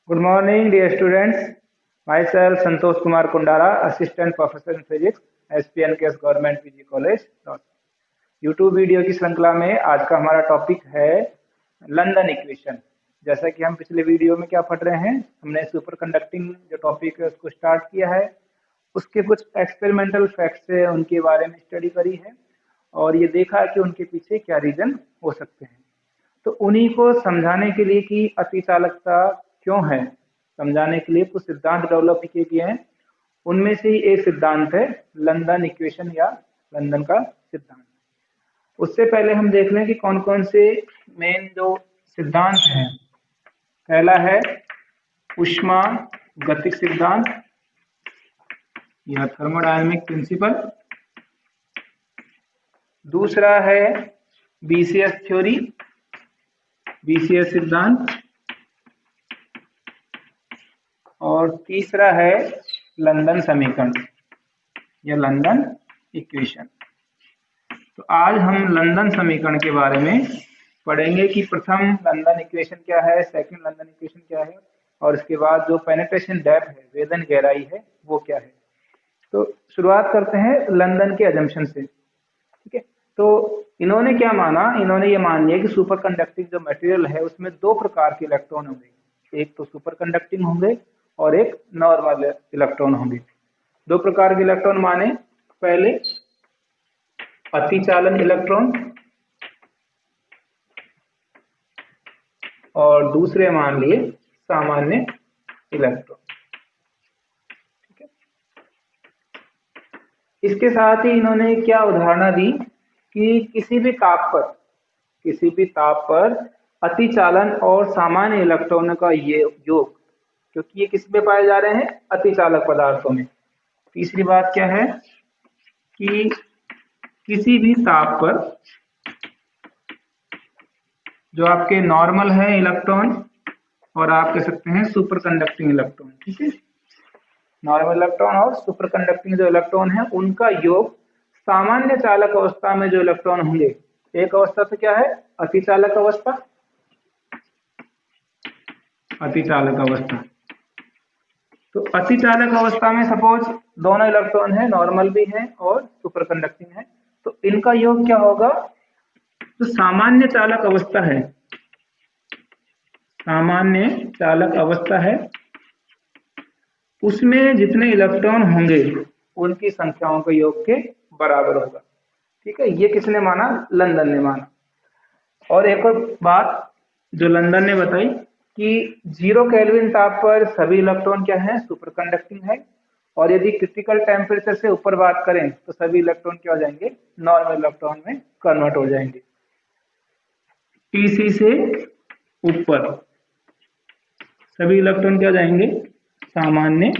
Good morning, dear students. Myself, Santosh Kumar Kundara, Assistant Professor in Physics, SPNKS Government PG College. YouTube video की श्रृंखला में आज का हमारा टॉपिक है लंदन इक्वेशन। जैसा कि हम पिछले वीडियो में क्या पढ़ रहे हैं, हमने सुपर कंडक्टिंग जो टॉपिक है उसको स्टार्ट किया है, उसके कुछ एक्सपेरिमेंटल फैक्ट्स है उनके बारे में स्टडी करी है और ये देखा कि उनके पीछे क्या रीजन हो सकते हैं। तो उन्हीं को समझाने के लिए कि अतिचालकता क्यों है, समझाने के लिए कुछ सिद्धांत डेवलप किए गए हैं। उनमें से ही एक सिद्धांत है लंदन इक्वेशन या लंदन का सिद्धांत। उससे पहले हम देख लें कि कौन कौन से मेन जो सिद्धांत हैं। पहला है ऊष्मा गतिक सिद्धांत या थर्मोडायनामिक प्रिंसिपल। दूसरा है बीसीएस थ्योरी, बीसीएस सिद्धांत। और तीसरा है लंदन समीकरण या लंदन इक्वेशन। तो आज हम लंदन समीकरण के बारे में पढ़ेंगे कि प्रथम लंदन इक्वेशन क्या है, सेकंड लंदन इक्वेशन क्या है और इसके बाद जो पेनिट्रेशन डेप्थ है, वेदन गहराई है, वो क्या है। तो शुरुआत करते हैं लंदन के अजम्पशन से। ठीक है, तो इन्होंने क्या माना, इन्होंने ये मान लिया कि सुपर कंडक्टिंग जो मटेरियल है उसमें दो प्रकार के इलेक्ट्रॉन होंगे, एक तो सुपर कंडक्टिंग होंगे और एक नॉर्मल इलेक्ट्रॉन होंगे। दो प्रकार के इलेक्ट्रॉन माने, पहले अतिचालन इलेक्ट्रॉन और दूसरे मान लिए सामान्य इलेक्ट्रॉन। ठीक है, इसके साथ ही इन्होंने क्या उदाहरण दी कि किसी भी ताप पर अतिचालन और सामान्य इलेक्ट्रॉनों का ये योग, क्योंकि ये किस में पाए जा रहे हैं, अतिचालक पदार्थों में। तीसरी बात क्या है कि किसी भी ताप पर जो आपके नॉर्मल है इलेक्ट्रॉन और आप कह सकते हैं सुपर कंडक्टिंग इलेक्ट्रॉन। ठीक है, नॉर्मल इलेक्ट्रॉन और सुपर कंडक्टिंग जो इलेक्ट्रॉन है उनका योग सामान्य चालक अवस्था में जो इलेक्ट्रॉन होंगे, एक अवस्था तो क्या है अतिचालक अवस्था, अतिचालक अवस्था। तो अतिचालक अवस्था में सपोज दोनों इलेक्ट्रॉन है, नॉर्मल भी है और सुपर कंडक्टिंग है, तो इनका योग क्या होगा, तो सामान्य चालक अवस्था है, सामान्य चालक अवस्था है, उसमें जितने इलेक्ट्रॉन होंगे उनकी संख्याओं के योग के बराबर होगा। ठीक है, ये किसने माना, लंदन ने माना। और एक और बात जो लंदन ने बताई कि 0 केल्विन ताप पर सभी इलेक्ट्रॉन क्या है, सुपर कंडक्टिंग है, और यदि क्रिटिकल टेम्परेचर से ऊपर बात करें तो सभी इलेक्ट्रॉन क्या हो जाएंगे, नॉर्मल इलेक्ट्रॉन में कन्वर्ट हो जाएंगे। TC से ऊपर सभी इलेक्ट्रॉन क्या हो जाएंगे, सामान्य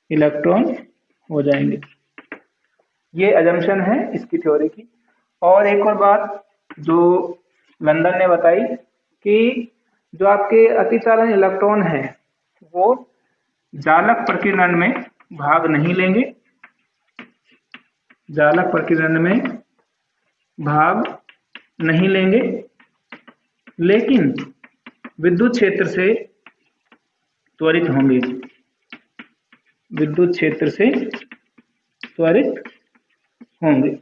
इलेक्ट्रॉन हो जाएंगे। ये अजम्पशन है इसकी थ्योरी की। और एक और बात जो लंदन ने बताई कि जो आपके अतिचालन इलेक्ट्रॉन है वो जालक प्रकीर्णन में भाग नहीं लेंगे, जालक प्रकीर्णन में भाग नहीं लेंगे, लेकिन विद्युत क्षेत्र से त्वरित होंगे, विद्युत क्षेत्र से त्वरित होंगे।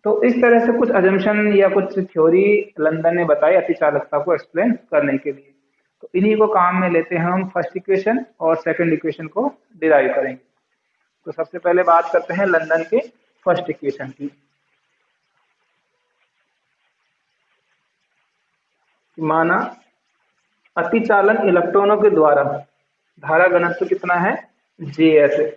तो इस तरह से कुछ अजम्पशन या कुछ थ्योरी लंदन ने बताई अतिचालकता को एक्सप्लेन करने के लिए। तो इन्हीं को काम में लेते हैं हम फर्स्ट इक्वेशन और सेकंड इक्वेशन को डिराइव करेंगे। तो सबसे पहले बात करते हैं लंदन के फर्स्ट इक्वेशन की। माना अतिचालन इलेक्ट्रॉनों के द्वारा धारा घनत्व कितना है, Js है।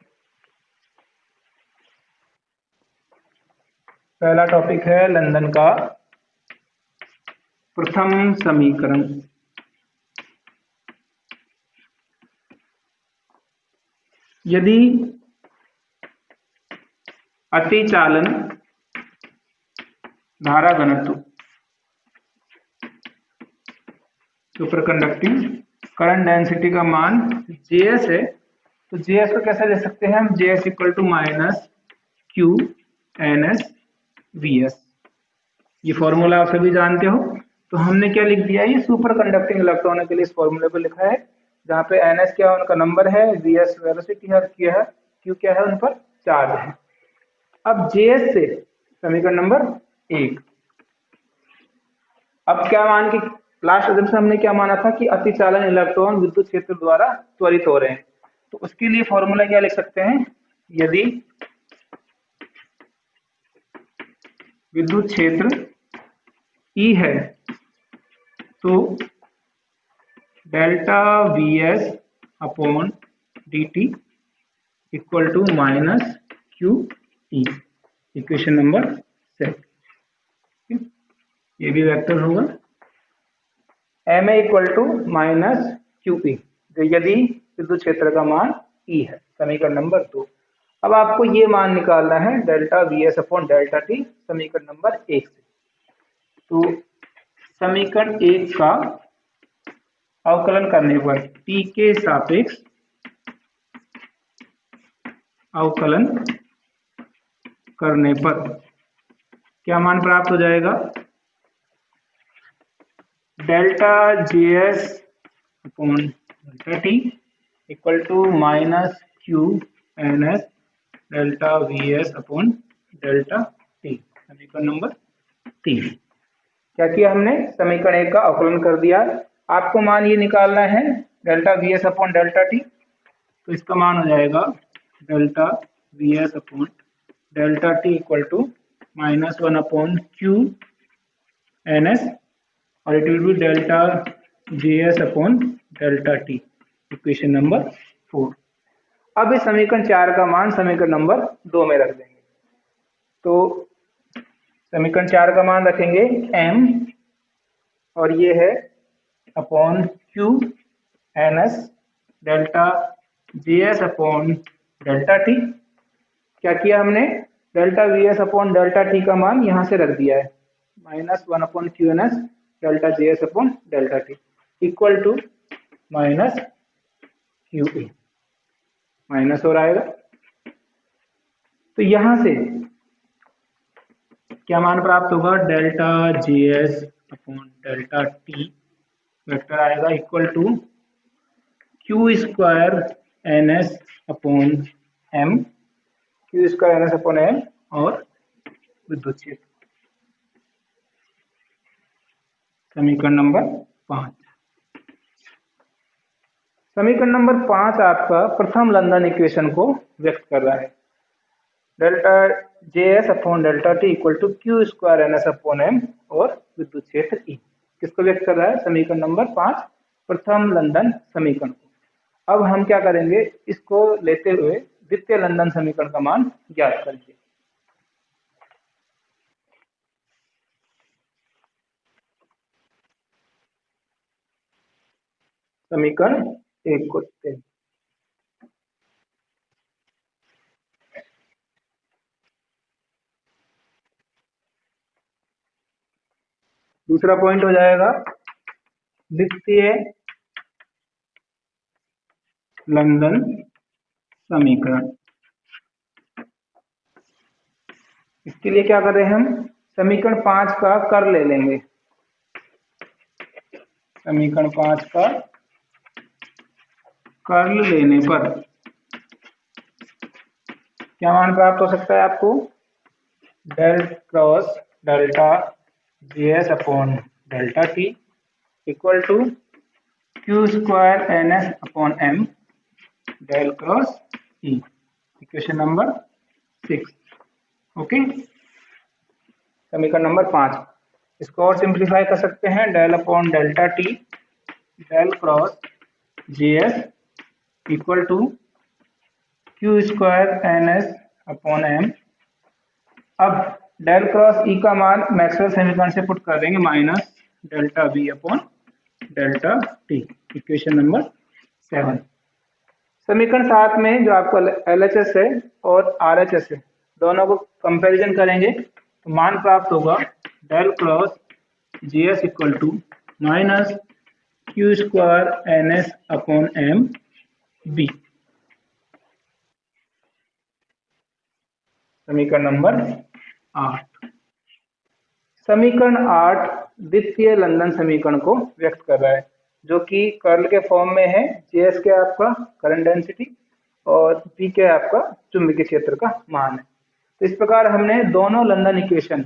पहला टॉपिक है लंदन का प्रथम समीकरण। यदि अतिचालन धारा घनत्व सुपर कंडक्टिंग करंट डेंसिटी का मान Js है, तो Js को कैसे ले सकते हैं हम, Js equal to minus Q NS Vs। ये फॉर्मूला आप सभी जानते हो। तो तो हमने क्या लिख दिया, ये सुपर कंडक्टिंग इलेक्ट्रॉनों के लिए इस फॉर्मूले को लिखा है, जहाँ पे NS क्या उनका नंबर है, VS वेलोसिटी है, Q क्या है उन पर चार्ज है। अब JS से समीकरण नंबर 1, अब क्या मान के लास्ट एग्जाम से हमने क्या माना था कि अतिचालन इलेक्ट्रॉन विद्युत क्षेत्र द्वारा त्वरित हो रहे हैं, तो उसके लिए फॉर्मूला क्या लिख सकते हैं, यदि विद्युत क्षेत्र E है तो delta VS upon dt equal to minus QE, equation number 7। ये भी वेक्टर होगा MA equal to minus QE, यदि विद्युत क्षेत्र का मान E है, समीकरण नंबर 2। अब आपको ये मान निकालना है delta VS upon delta T समीकरण नंबर 1 से। तो समीकरण 1 का अवकलन करने पर T के सापेक्ष अवकलन करने पर क्या मान प्राप्त हो जाएगा, delta JS upon delta T equal to minus QNS delta VS upon delta T, समीकरण नंबर 3। क्या किया हमने, समीकरण 1 का अवकलन कर दिया। आपको मान ये निकालना है delta VS upon delta T, तो इसका मान हो जाएगा delta VS upon delta T equal to -1 upon QNS और it will be delta JS upon delta T, equation number 4। अब इस समीकरण 4 का मान समीकरण नंबर 2 में रख देंगे। तो समीकरण 4 का मान रखेंगे M और ये है upon QNS delta JS upon delta T। क्या किया हमने, delta VS upon delta T का मान यहाँ से रख दिया है, -1 upon QNS delta JS upon delta T equal to minus QE, minus हो आएगा। तो यहाँ से क्या मान प्राप्त होगा, delta JS upon delta T vector आएगा equal to Q square NS upon M, Q square NS upon M और विद्युत क्षेत्र, समीकरण नंबर 5। समीकरण नंबर 5 आपका प्रथम लंदन इक्वेशन को व्यक्त कर रहा है, delta JS upon delta T equal to Q square NS upon M और विद्युत क्षेत्र E, किसको व्यक्त कर रहा है, समीकरण नंबर 5 प्रथम लंदन समीकरण को। अब हम क्या करेंगे, इसको लेते हुए द्वितीय लंदन समीकरण का मान ज्ञात करेंगे। समीकरण 1 को लेते हैं, दूसरा पॉइंट हो जाएगा द्वितीय लंदन समीकरण। इसके लिए क्या कर रहे हैं हम, समीकरण 5 का कर्ल ले लेंगे। समीकरण 5 का कर्ल लेने पर क्या मान प्राप्त हो सकता है आपको, del cross delta JS upon delta T equal to Q square NS upon M del cross E, equation number 6। Okay, समीकरण नंबर 5 इसको और सिंप्लीफाई कर सकते हैं, del upon delta T del cross JS equal to Q square NS upon M। अब del cross E का मान Maxwell समीकरण से पुट कर देंगे, minus delta V upon delta T, equation number 7। समीकरण 7 में जो आपका LHS है और RHS है, दोनों को कंपैरिजन करेंगे तो मान प्राप्त होगा del cross JS equal to minus Q square NS upon M B, समीकरण नंबर 8। समीकरण 8 द्वितीय लंदन समीकरण को व्यक्त कर रहा है, जो कि कर्ल के फॉर्म में है। JS क्या है आपका करंट डेंसिटी और B क्या है आपका चुंबकीय क्षेत्र का मान है। तो इस प्रकार हमने दोनों London equation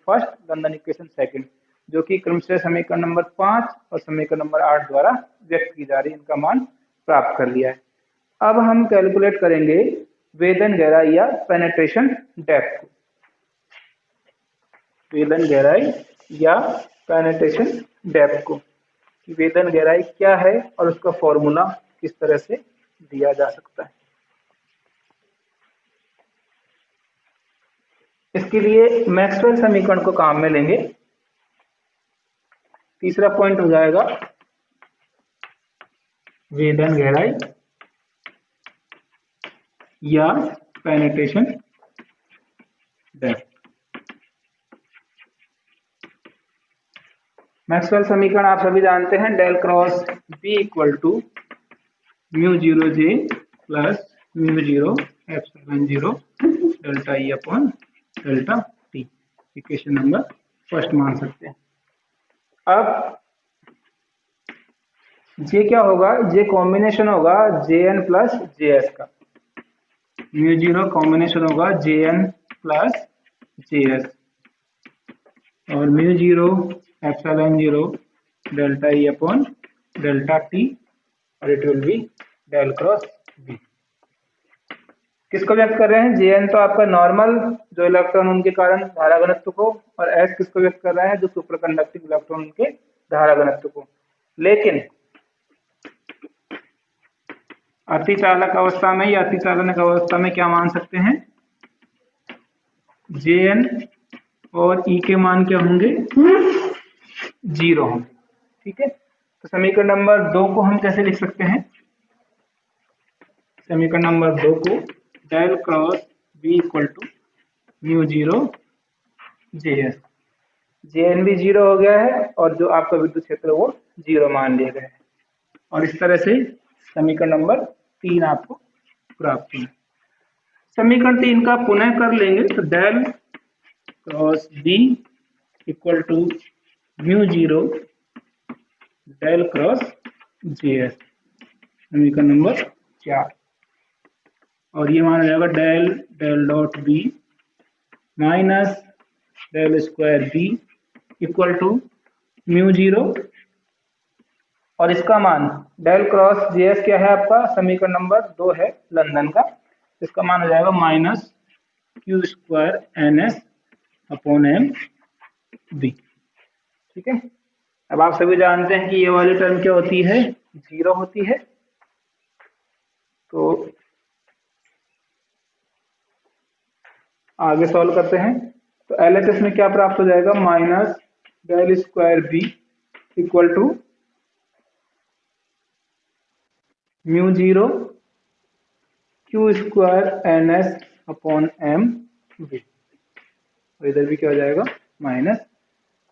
first, London equation second, जो कि क्रमशः समीकरण नंबर 5 और समीकरण नंबर 8 द्वारा व्यक्त की जा रही है, इनका मान प्राप्त कर लिया है। अब हम कैलकुलेट करेंगे वेदन गहराई या पेनेट्रेशन डेप्थ को। वेदन गहराई या पेनेट्रेशन डेप्थ को, वेदन गहराई क्या है और उसका फॉर्मूला किस तरह से दिया जा सकता है। इसके लिए मैक्सवेल समीकरण को काम में लेंगे। तीसरा पॉइंट हो जाएगा वेदन गहराई या पेनिट्रेशन डेप्थ। मैक्सवेल समीकरण आप सभी जानते हैं, del cross B equal to mu zero J plus mu zero epsilon zero delta E upon delta T, equation number first मान सकते हैं। अब जे क्या होगा, जे कॉम्बिनेशन होगा JN प्लस JS का, म्यू जीरो कॉम्बिनेशन होगा JN प्लस JS और mu zero epsilon zero delta E upon delta T और it will be del cross B. किसको व्यक्त कर रहे हैं? JN तो आपका नॉर्मल जो इलेक्ट्रॉन उनके कारण धारा घनत्व को, और S किसको व्यक्त कर रहा है? जो सुपर कंडक्टिंग इलेक्ट्रॉन उनके धारा घनत्व को। लेकिन अतिचालक अवस्था में या अतिचालक अवस्था में क्या मान सकते हैं? JN और E के मान क्या होंगे? 0 होंगे। ठीक है, तो समीकरण नंबर 2 को हम कैसे लिख सकते हैं? समीकरण नंबर 2 को del cross B equal to mu zero JS, JN भी 0 हो गया है और जो आपका विद्युत क्षेत्र वो 0 मान लिया गया है, और इस तरह से समीकरण नंबर 3 आपको प्राप्त होगा। समीकरण 3 का पुनः कर लेंगे तो del cross B equal to mu zero del cross JS, समीकरण नंबर 4, और ये माना जाएगा del del dot B minus del square B equal to mu zero, और इसका मान डेल क्रॉस JS क्या है आपका? समीकरण नंबर 2 है लंदन का, इसका मान हो जाएगा minus Q square NS upon M B। ठीक है, अब आप सभी जानते हैं कि ये वाली टर्म क्या होती है? 0 होती है। तो आगे सॉल्व करते हैं, तो LHS में क्या प्राप्त हो जाएगा? Minus del square B equal to mu zero Q square NS upon M B, और इधर भी क्या हो जाएगा? माइनस।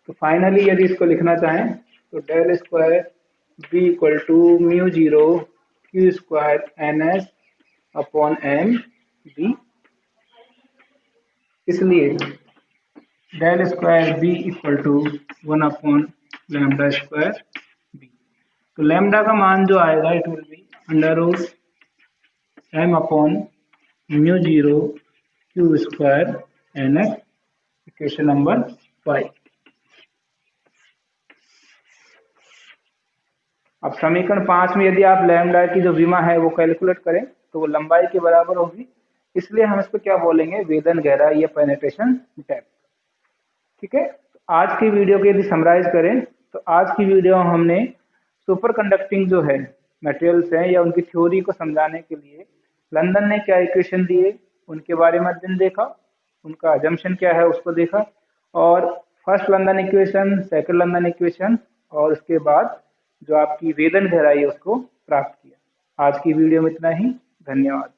तो फाइनली यदि इसको लिखना चाहें तो del square B equal to mu zero Q square NS upon M B, इसलिए del square B equal to 1 upon lambda square B। तो लैम्डा का मान जो आएगा it will be under root M upon mu zero Q square NS, equation number 5। अब समीकरण 5 में यदि आप लैम्डा की जो विमा है वो कैलकुलेट करें तो वो लंबाई के बराबर होगी, इसलिए हम इसको क्या बोलेंगे? वेदन गहराई या पेनिट्रेशन डेप्थ। ठीक है, आज की वीडियो को यदि समराइज करें तो आज की वीडियो में हमने सुपर कंडक्टिंग जो है मटेरियल्स हैं या उनकी थ्योरी को समझाने के लिए लंदन ने क्या इक्वेशन दिए उनके बारे में अध्ययन देखा, उनका अजम्पशन क्या है उसको देखा, और first London equation, second London equation, और उसके बाद जो आपकी वेदन गहराई है उसको प्राप्त किया। आज की वीडियो में इतना ही, धन्यवाद।